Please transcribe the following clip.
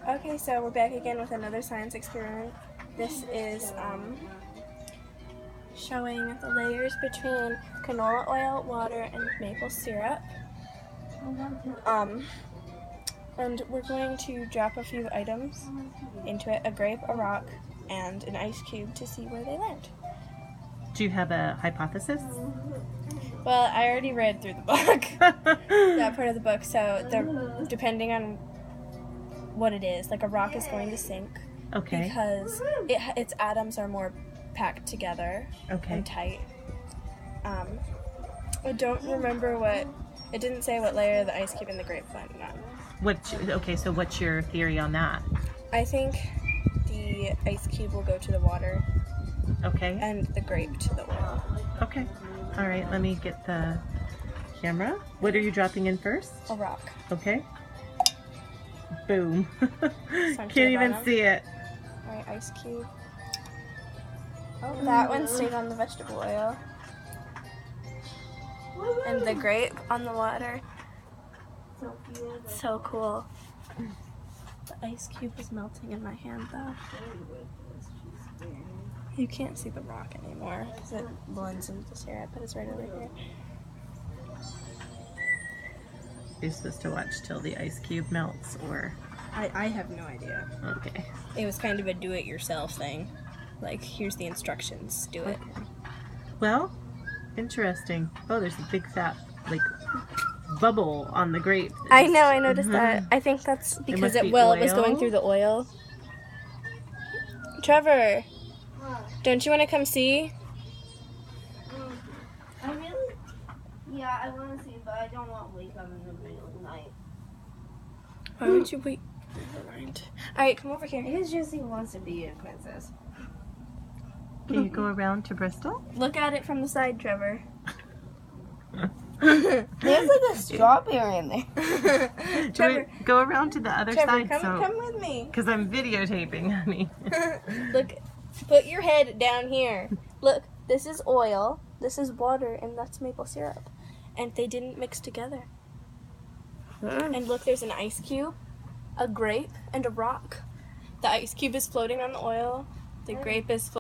Okay, so we're back again with another science experiment. This is showing the layers between canola oil, water, and maple syrup. And we're going to drop a few items into it, a grape, a rock, and an ice cube to see where they land. Do you have a hypothesis? Well, I already read through the book, that part of the book, so depending on what it is, like a rock is going to sink. Okay. Because its atoms are more packed together and tight. I don't remember it didn't say what layer the ice cube and the grape landed on. So what's your theory on that? I think the ice cube will go to the water. Okay. And the grape to the oil. Okay. All right, let me get the camera. What are you dropping in first? A rock. Okay. Boom. Can't even see it. Alright, ice cube. Oh, that one stayed on the vegetable oil. And the grape on the water. It's so cool. The ice cube is melting in my hand though. You can't see the rock anymore because it blends into the syrup, but it's right over here. You're supposed to watch till the ice cube melts, or? I have no idea. Okay. It was kind of a do-it-yourself thing. Like, here's the instructions, do it. Well, interesting. Oh, there's a big fat, like, bubble on the grape. I know, I noticed that. I think that's because it was going through the oil. Trevor, don't you want to come see? Yeah, I want to see, but I don't want to wake up in the middle of the night. Why would you wait? Never mind. Alright, come over here. Because Jessie wants to be a princess. Can you go around to Bristol? Look at it from the side, Trevor. There's like a strawberry in there. Trevor, go around to the other side. Come with me. Because I'm videotaping, honey. Look, put your head down here. Look, this is oil, this is water, and that's maple syrup. And they didn't mix together. And look, there's an ice cube, a grape, and a rock. The ice cube is floating on the oil. The grape is floating.